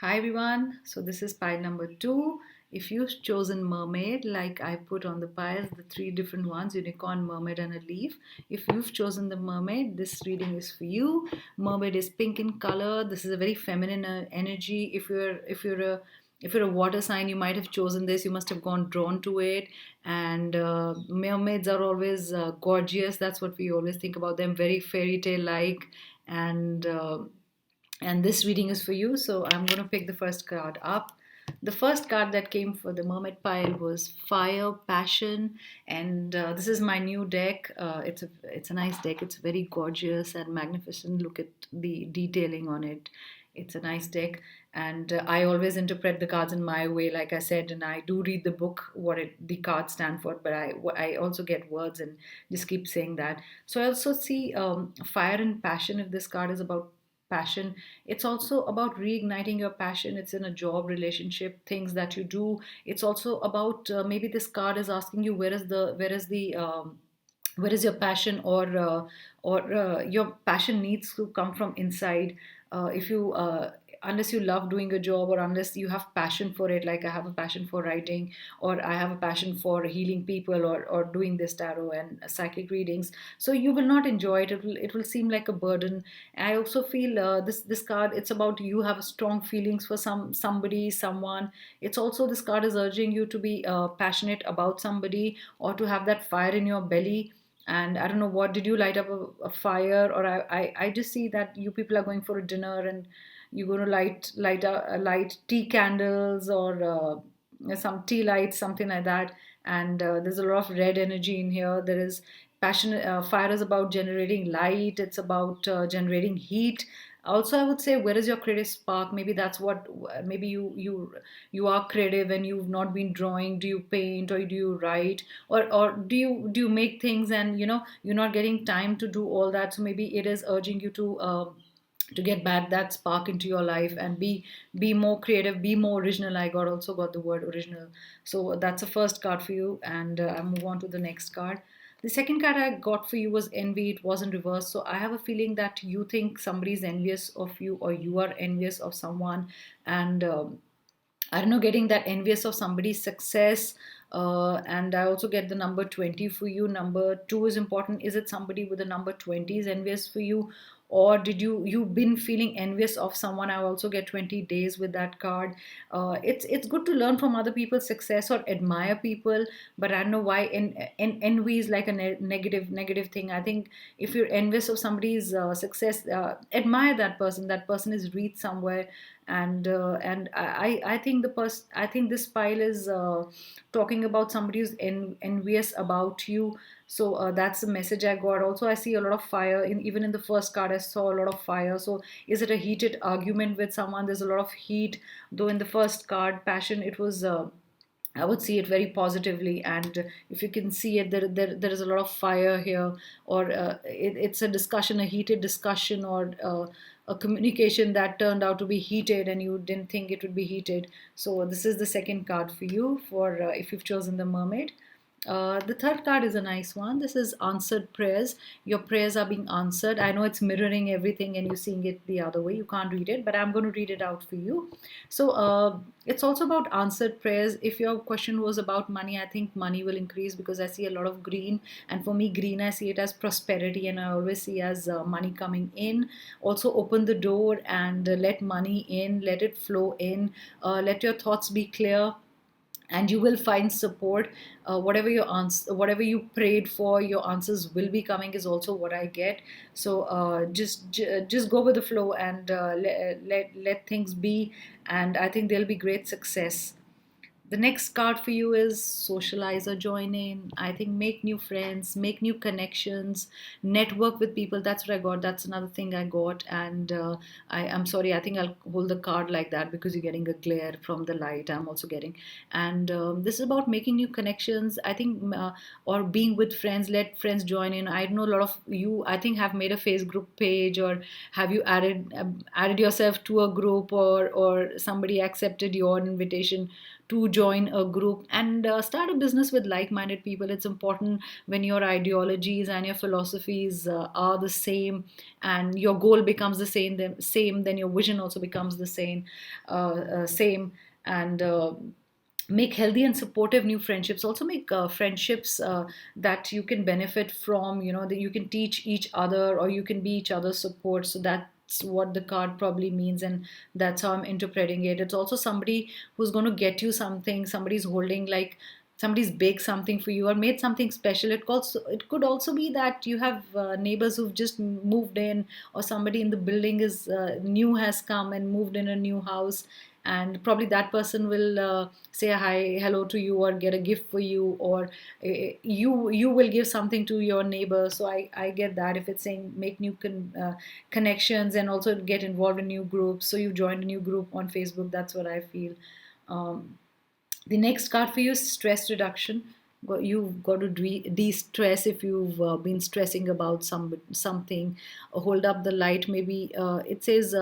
Hi everyone, so this is pile number 2. If you've chosen mermaid, like I put on the piles, the three different ones, unicorn, mermaid, and a leaf. If you've chosen the mermaid, this reading is for you. Mermaid is pink in color. This is a very feminine energy. If you're a water sign, you might have chosen this. You must have gone drawn to it. And mermaids are always gorgeous. That's what we always think about them. Very fairy tale like, and this reading is for you. So I'm going to pick the first card up. The first card that came for the mermaid pile was Fire, Passion, and this is my new deck. It's a nice deck. It's very gorgeous and magnificent. Look at the detailing on it. It's a nice deck, and I always interpret the cards in my way, like I said, and I do read the book the cards stand for, but I also get words and just keep saying that. So I also see fire and passion. If this card is about passion, it's also about reigniting your passion. It's in a job, relationship, things that you do. It's also about maybe this card is asking you where is your passion, or your passion needs to come from inside. If you Unless you love doing a job, or unless you have passion for it, like I have a passion for writing, or I have a passion for healing people, or doing this tarot and psychic readings, so you will not enjoy it. It will seem like a burden. I also feel this card, it's about you have strong feelings for somebody, someone. It's also, this card is urging you to be passionate about somebody, or to have that fire in your belly. And I don't know, what did you light up a fire? Or I just see that you people are going for a dinner, and you're going to light tea candles, or some tea lights, something like that. And there's a lot of red energy in here. There is passion. Fire is about generating light. It's about generating heat. Also, I would say, where is your creative spark? Maybe that's what, maybe you are creative and you've not been drawing. Do you paint, or do you write, or do you make things, and you're not getting time to do all that? So maybe it is urging you to get back that spark into your life, and be more creative, be more original. I got the word original. So that's the first card for you, and I move on to the next card. The second card I got for you was envy. It was in reverse. So I have a feeling that you think somebody's envious of you, or you are envious of someone. And I don't know, getting that envious of somebody's success. And I also get the number 20 for you. Number 2 is important. Is it somebody with the number 20 is envious for you? Or did you've been feeling envious of someone? I also get 20 days with that card. It's good to learn from other people's success, or admire people. But I don't know why envy is like a negative thing. I think if you're envious of somebody's success, admire that person. That person is reached somewhere. And I think I think this pile is talking about somebody who's envious about you. So that's the message I got. Also, I see a lot of fire even in the first card. I saw a lot of fire. So is it a heated argument with someone? There's a lot of heat, though in the first card, passion, it was I would see it very positively. And if you can see it, there is a lot of fire here. Or it's a discussion, a heated discussion, or a communication that turned out to be heated, and you didn't think it would be heated. So this is the second card for you, for if you've chosen the mermaid. The third card is a nice one. This is answered prayers. Your prayers are being answered. I know it's mirroring everything, and you're seeing it the other way. You can't read it, but I'm going to read it out for you. So it's also about answered prayers. If your question was about money, I think money will increase, because I see a lot of green. And for me, green, I see it as prosperity, and I always see as money coming in. Also, open the door and let money in, let it flow in. Let your thoughts be clear, and you will find support. Whatever your answer, whatever you prayed for, your answers will be coming, is also what I get. So just go with the flow, and let things be. And I think there'll be great success. The next card for you is socialize or join in. I think make new friends, make new connections, network with people. That's what I got. That's another thing I got. And I'm sorry, I think I'll hold the card like that, because you're getting a glare from the light. I'm also getting. And this is about making new connections, I think, or being with friends. Let friends join in. I know a lot of you, I think, have made a Facebook page, or have you added yourself to a group, or somebody accepted your invitation to join a group and start a business with like-minded people. It's important when your ideologies and your philosophies are the same, and your goal becomes the same, then your vision also becomes the same. And make healthy and supportive new friendships. Also make friendships that you can benefit from, that you can teach each other, or you can be each other's support. So that's what the card probably means, and that's how I'm interpreting it. It's also somebody who's going to get you something. Somebody's holding, like, somebody's baked something for you or made something special. It could also be that you have neighbors who've just moved in, or somebody in the building is new, has come and moved in a new house, and probably that person will say hi, hello to you, or get a gift for you, or you will give something to your neighbor. So I get that. If it's saying make new connections and also get involved in new groups, so you joined a new group on Facebook, that's what I feel. um, the next card for you is stress reduction. You've got to de-stress if you've been stressing about something. Hold up the light. Maybe it says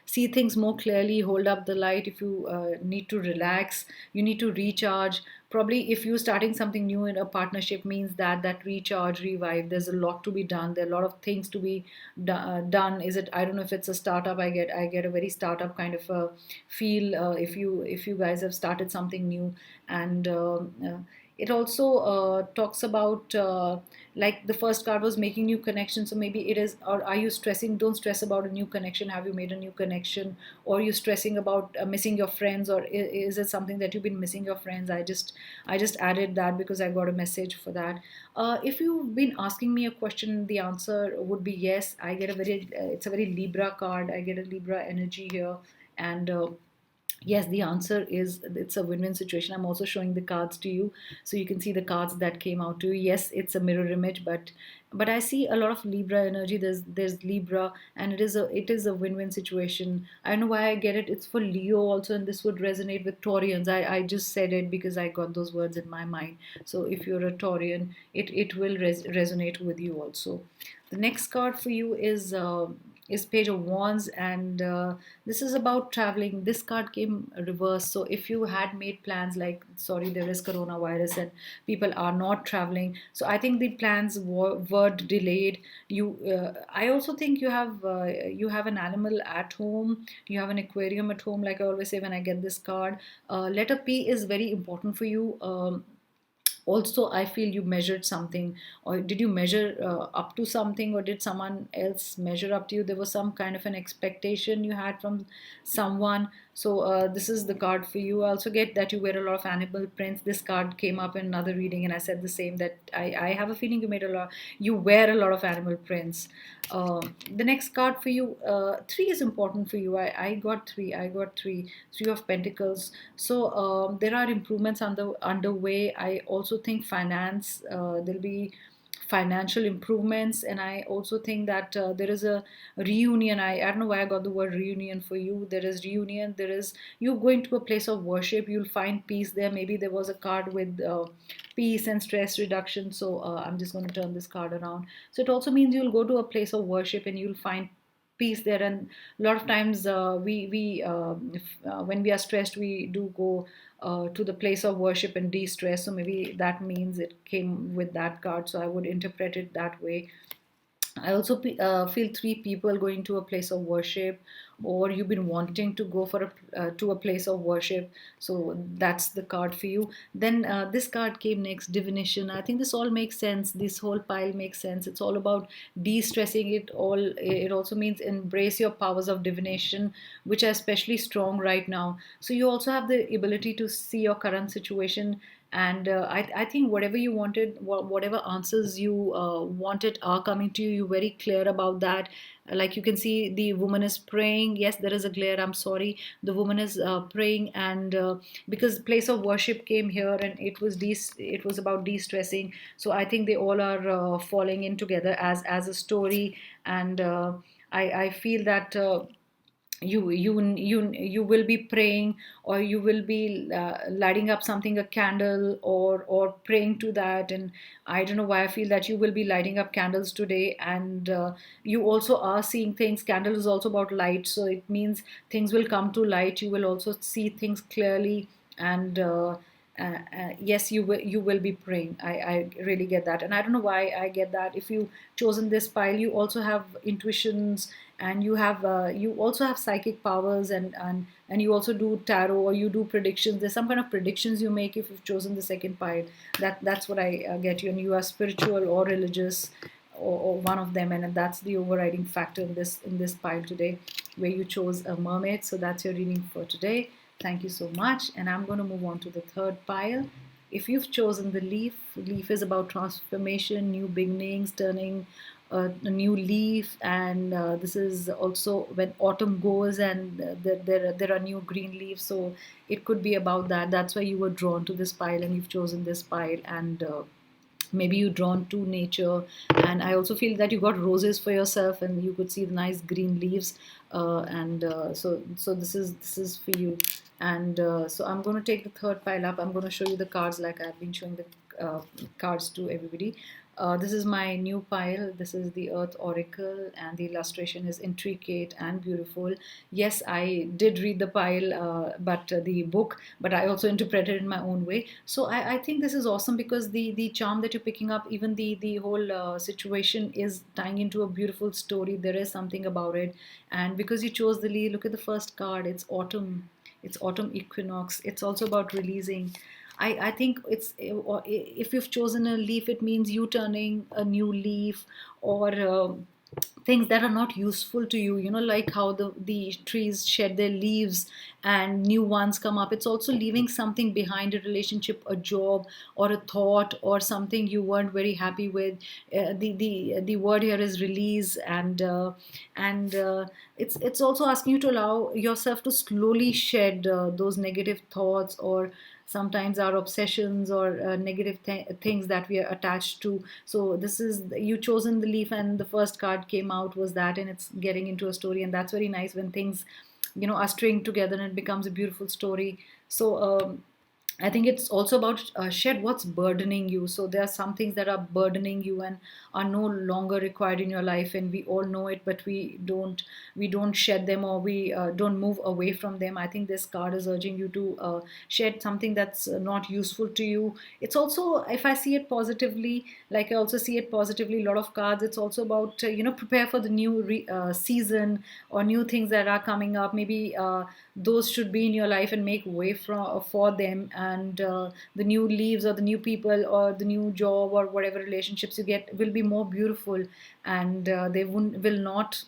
see things more clearly. Hold up the light. If you need to relax, you need to recharge. Probably if you're starting something new in a partnership, means that recharge, revive. There's a lot to be done. There are a lot of things to be done. Is it? I don't know if it's a startup. I get a very startup kind of a feel if you guys have started something new. And it also talks about like the first card was making new connections. So maybe it is, or are you stressing? Don't stress about a new connection. Have you made a new connection? Or are you stressing about missing your friends? Or is it something that you've been missing your friends? I just added that because I got a message for that. If you've been asking me a question, the answer would be yes. I get a very it's a very Libra card. I get a Libra energy here. And yes, the answer is it's a win-win situation. I'm also showing the cards to you, so you can see the cards that came out to you. Yes, it's a mirror image, but I see a lot of Libra energy. There's Libra, and it is a win-win situation. I don't know why I get it. It's for Leo also, and this would resonate with Taurians. I just said it because I got those words in my mind. So if you're a Taurian, it will resonate with you also. The next card for you is Page of Wands, and this is about traveling. This card came reversed. So if you had made plans, like, sorry, there is coronavirus and people are not traveling, so I think the plans were delayed. I also think you have an animal at home. You have an aquarium at home, like I always say when I get this card. Letter P is very important for you. Also, I feel you measured something, or did you measure up to something, or did someone else measure up to you? There was some kind of an expectation you had from someone. So this is the card for you. I also get that you wear a lot of animal prints. This card came up in another reading and I said the same, that I have a feeling you wear a lot of animal prints. The next card for you, three is important for you. I got three of pentacles. So there are improvements underway. I also think finance, there'll be financial improvements, and I also think that there is a reunion. I don't know why I got the word reunion for you. There is reunion. There is, you going to a place of worship, you'll find peace there. Maybe there was a card with peace and stress reduction. So I'm just going to turn this card around. So it also means you'll go to a place of worship and you'll find peace there. And a lot of times when we are stressed, we do go to the place of worship and de-stress. So maybe that means it came with that card. So I would interpret it that way. I also feel three people going to a place of worship, or you've been wanting to go to a place of worship. So that's the card for you. Then this card came next, divination. I think this all makes sense. This whole pile makes sense. It's all about de-stressing it all. It also means embrace your powers of divination, which are especially strong right now. So you also have the ability to see your current situation, and I think whatever you wanted, whatever answers you wanted are coming to you. You're very clear about that. Like you can see, the woman is praying. Yes, there is a glare, I'm sorry. The woman is praying, and because place of worship came here, and it was about de-stressing. So I think they all are falling in together as a story. And I feel that you will be praying, or you will be lighting up something, a candle, or praying to that. And I don't know why I feel that you will be lighting up candles today. And you also are seeing things. Candle is also about light, so it means things will come to light. You will also see things clearly. and yes, you will be praying. I really get that, and I don't know why I get that. If you chosen this pile, you also have intuitions, and you also have psychic powers, and you also do tarot, or you do predictions. There's some kind of predictions you make if you've chosen the second pile. That's what I get you, and you are spiritual or religious, or one of them, and that's the overriding factor in this pile today, where you chose a mermaid. So that's your reading for today. Thank you so much. And I'm going to move on to the third pile. If you've chosen the leaf is about transformation, new beginnings, turning a new leaf, and this is also when autumn goes, and there are new green leaves. So it could be about that. That's why you were drawn to this pile, and you've chosen this pile, and maybe you drawn to nature. And I also feel that you got roses for yourself, and you could see the nice green leaves, and so this is for you. And so I'm going to take the third pile up. I'm going to show you the cards like I've been showing the cards to everybody. This is my new pile. This is the Earth Oracle, and the illustration is intricate and beautiful. Yes, I did read the pile, but the book, but I also interpreted it in my own way. So I think this is awesome, because the charm that you're picking up, even the whole situation is tying into a beautiful story. There is something about it, and because you chose the lead, look at the first card. It's autumn. It's autumn equinox. It's also about releasing. I think if you've chosen a leaf, it means you turning a new leaf, or things that are not useful to you, like how the trees shed their leaves and new ones come up. It's also leaving something behind, a relationship, a job, or a thought, or something you weren't very happy with. The word here is release, and it's also asking you to allow yourself to slowly shed those negative thoughts, or sometimes our obsessions, or negative things that we are attached to. So this is, you chosen the leaf, and the first card came out was that, and it's getting into a story, and that's very nice when things are stringed together and it becomes a beautiful story. So I think it's also about shed what's burdening you. So there are some things that are burdening you and are no longer required in your life, and we all know it, but we don't shed them, or we don't move away from them. I think this card is urging you to shed something that's not useful to you. It's also, if I see it positively, like I also see it positively, a lot of cards. It's also about prepare for the new season, or new things that are coming up. Maybe those should be in your life, and make way for them, and the new leaves, or the new people, or the new job, or whatever relationships you get will be more beautiful, and they will not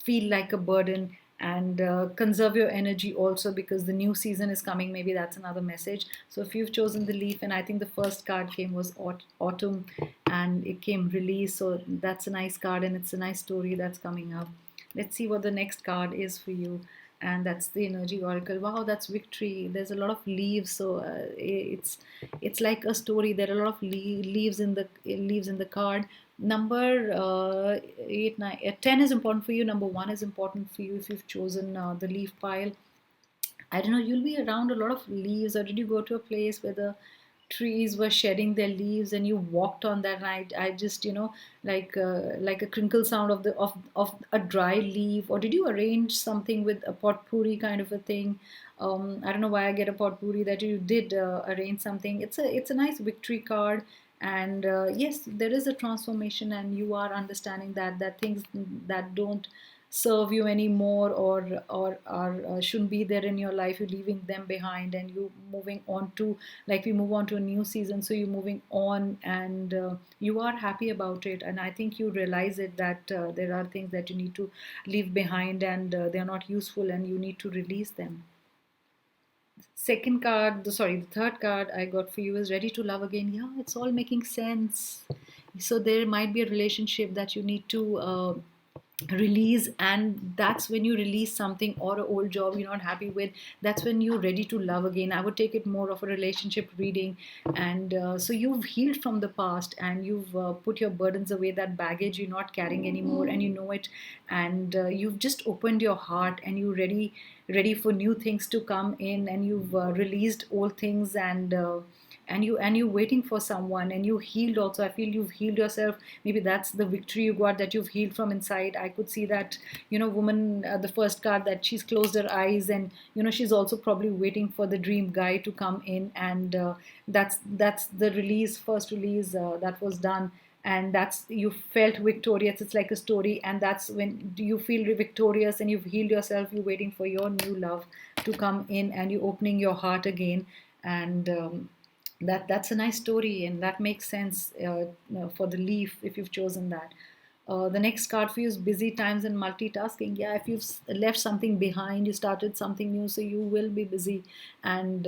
feel like a burden. And conserve your energy also, because the new season is coming. Maybe that's another message. So if you've chosen the leaf, and I think the first card came was autumn, and it came release. So that's a nice card, and it's a nice story that's coming up. Let's see what the next card is for you. And that's the energy oracle. Wow, that's victory. There's a lot of leaves, so it's like a story. There are a lot of leaves in the card. Number 8, 9, 10 is important for you. Number 1 is important for you if you've chosen the leaf pile. I don't know, you'll be around a lot of leaves, or did you go to a place where the trees were shedding their leaves, and you walked on that, and I just, like a crinkle sound of a dry leaf? Or did you arrange something with a potpourri kind of a thing? I don't know why I get a potpourri, that you did arrange something. It's a nice victory card. And yes, there is a transformation, and you are understanding that things that don't serve you anymore, or shouldn't be there in your life, you're leaving them behind, and you moving on to, like, we move on to a new season. So you're moving on, and you are happy about it. And I think you realize it, that there are things that you need to leave behind, and they're not useful, and you need to release them. Second card, the third card I got for you is ready to love again. Yeah, it's all making sense. So there might be a relationship that you need to release, and that's when you release something, or an old job you're not happy with. That's when you're ready to love again. I would take it more of a relationship reading. And so you've healed from the past, and you've put your burdens away, that baggage you're not carrying anymore, and you know it. And you've just opened your heart, and you're ready for new things to come in, and you've released old things. and you waiting for someone, and you healed also. I feel you've healed yourself. Maybe that's the victory you got, that you've healed from inside. I could see that, woman, the first card, that she's closed her eyes, and she's also probably waiting for the dream guy to come in, and that's the release, first release that was done. And that's, you felt victorious. It's like a story, and that's when you feel victorious and you've healed yourself. You're waiting for your new love to come in, and you're opening your heart again. And that's a nice story, and that makes sense for the leaf, if you've chosen that. The next card for you is busy times and multitasking. Yeah, if you've left something behind, you started something new, so you will be busy, and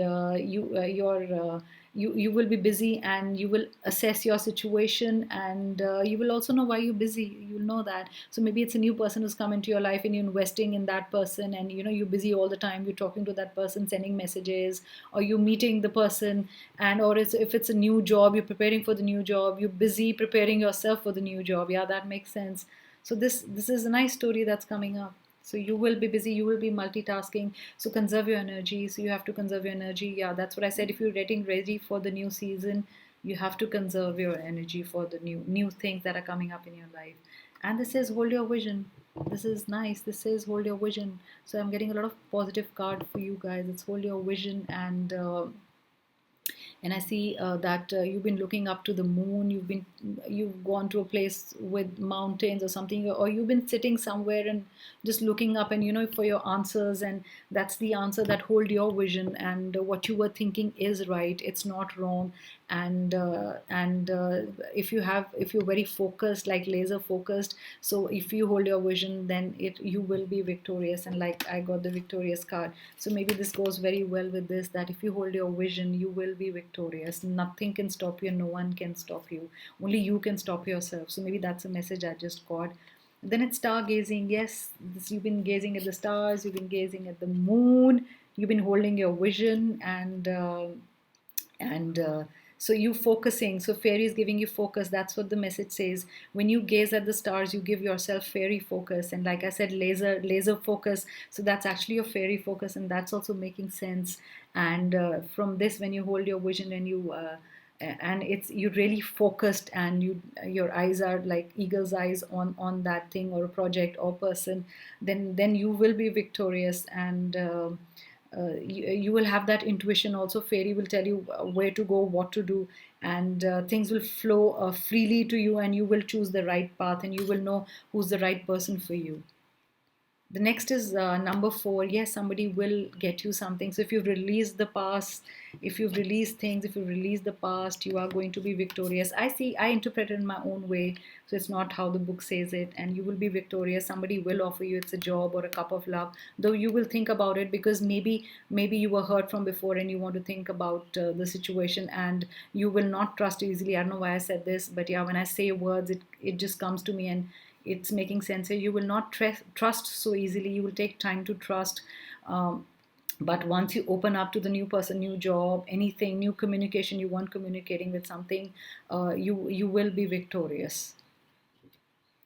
you will be busy, and you will assess your situation, and you will also know why you're busy. You'll know that. So maybe it's a new person who's come into your life, and you're investing in that person, and you're busy all the time. You're talking to that person, sending messages, or you're meeting the person, and or if it's a new job, you're preparing for the new job. You're busy preparing yourself for the new job. Yeah, that makes sense. So this is a nice story that's coming up. So you will be busy, you will be multitasking. So conserve your energy. So you have to conserve your energy. Yeah, that's what I said. If you're getting ready for the new season, you have to conserve your energy for the new things that are coming up in your life. And this says hold your vision. This is nice. This says hold your vision. So I'm getting a lot of positive card for you guys. It's hold your vision. And I see that you've been looking up to the moon. You've gone to a place with mountains or something, or you've been sitting somewhere and just looking up, and for your answers. And that's the answer, that hold your vision, and what you were thinking is right. It's not wrong. And if you're very focused, like laser focused, so if you hold your vision, then you will be victorious. And like, I got the victorious card. So maybe this goes very well with this, that if you hold your vision, you will be victorious. Nothing can stop you, no one can stop you. Only you can stop yourself. So maybe that's a message I just got. Then it's stargazing. Yes, you've been gazing at the stars, you've been gazing at the moon, you've been holding your vision, and so you focusing. So fairy is giving you focus. That's what the message says. When you gaze at the stars, you give yourself fairy focus. And like I said, laser focus. So that's actually your fairy focus, and that's also making sense. And from this, when you hold your vision, and it's, you're really focused, and your eyes are like eagle's eyes on that thing or a project or person, then you will be victorious. And you will have that intuition also. Fairy will tell you where to go, what to do, and things will flow freely to you, and you will choose the right path, and you will know who's the right person for you. The next is number 4. Yes, somebody will get you something. So if you've released the past, if you've released things, if you've released the past, you are going to be victorious. I interpret it in my own way. So it's not how the book says it. And you will be victorious. Somebody will offer you, it's a job or a cup of love. Though you will think about it, because maybe you were hurt from before, and you want to think about the situation, and you will not trust easily. I don't know why I said this, but yeah, when I say words, it just comes to me, and it's making sense here. You will not trust so easily. You will take time to trust. But once you open up to the new person, new job, anything, new communication, you want communicating with something, you will be victorious.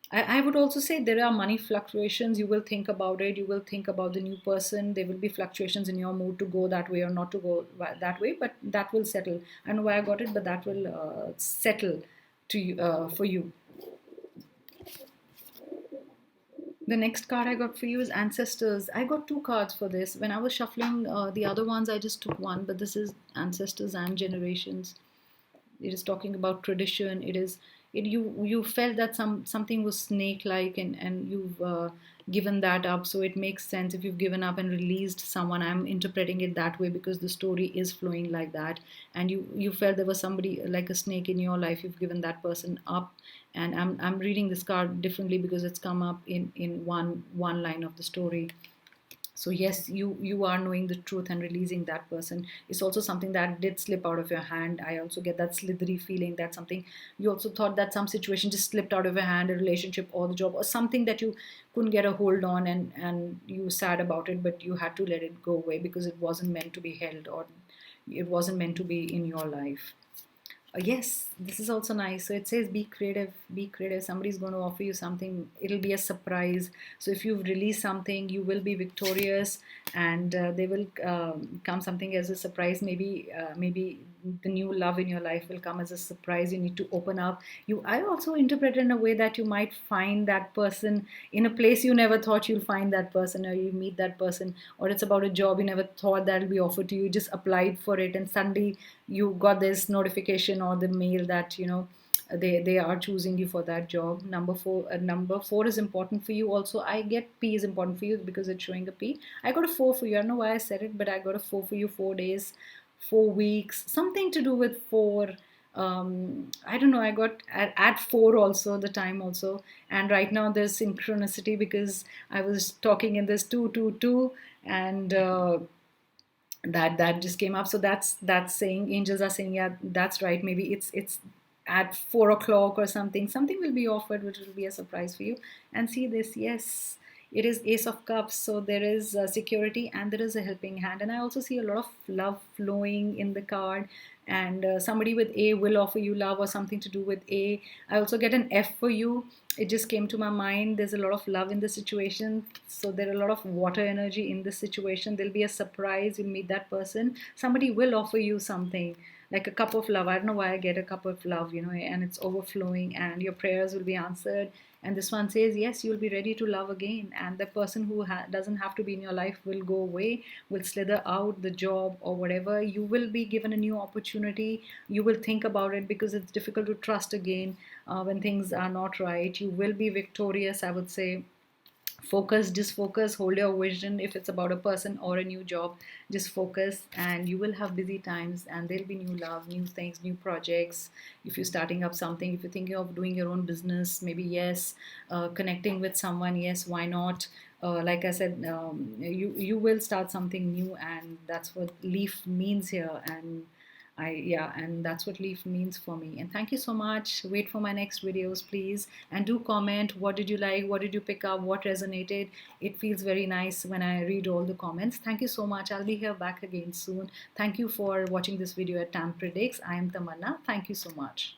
I would also say there are money fluctuations. You will think about it. You will think about the new person. There will be fluctuations in your mood to go that way or not to go that way, but that will settle. I don't know why I got it, but that will settle to you, for you. The next card I got for you is Ancestors. I got 2 cards for this. When I was shuffling the other ones, I just took one, but this is Ancestors and Generations. It is talking about tradition. You felt that something was snake like, and you've given that up. So it makes sense. If you've given up and released someone, I'm interpreting it that way, because the story is flowing like that. And you felt there was somebody like a snake in your life. You've given that person up. And I'm reading this card differently, because it's come up in one line of the story. So yes, you are knowing the truth and releasing that person. It's also something that did slip out of your hand. I also get that slithery feeling, that something, you also thought that some situation just slipped out of your hand, a relationship or the job or something that you couldn't get a hold on, and you were sad about it, but you had to let it go away because it wasn't meant to be held, or it wasn't meant to be in your life. Yes, this is also nice. So it says be creative, be creative. Somebody's going to offer you something, it'll be a surprise. So if you've released something, you will be victorious, and they will come something as a surprise. Maybe the new love in your life will come as a surprise. You need to open up. I also interpret it in a way that you might find that person in a place you never thought you'll find that person, or you meet that person, or it's about a job you never thought that'll be offered to you. You just applied for it, and suddenly you got this notification or the mail that they are choosing you for that job. Number 4 is important for you also. I get P is important for you because it's showing a P. I got a 4 for you. I don't know why I said it, but I got a 4 for you. 4 days, 4 weeks, something to do with 4. I don't know, I got at 4 also, the time also. And right now there's synchronicity because I was talking in this 222, and that just came up. So that's saying, angels are saying, yeah, that's right, maybe it's at 4 o'clock or something will be offered which will be a surprise for you. And see this, yes, it is Ace of Cups. So there is security and there is a helping hand, and I also see a lot of love flowing in the card. And somebody with A will offer you love, or something to do with A. I also get an F for you. It just came to my mind. There's a lot of love in the situation. So there are a lot of water energy in this situation. There'll be a surprise. You'll meet that person. Somebody will offer you something like a cup of love. I don't know why I get a cup of love, and it's overflowing, and your prayers will be answered. And this one says, yes, you'll be ready to love again. And the person who doesn't have to be in your life will go away, will slither out, the job or whatever. You will be given a new opportunity. You will think about it because it's difficult to trust again when things are not right. You will be victorious, I would say. Focus, just focus, hold your vision. If it's about a person or a new job, just focus, and you will have busy times, and there'll be new love, new things, new projects. If you're starting up something, if you're thinking of doing your own business, maybe yes. Connecting with someone, yes, why not? Like I said, you will start something new, and that's what leaf means here. And yeah, and that's what leaf means for me. And thank you so much. Wait for my next videos, please. And do comment, what did you like? What did you pick up? What resonated? It feels very nice when I read all the comments. Thank you so much. I'll be here back again soon. Thank you for watching this video at Tam Predicts. I am Tamanna. Thank you so much.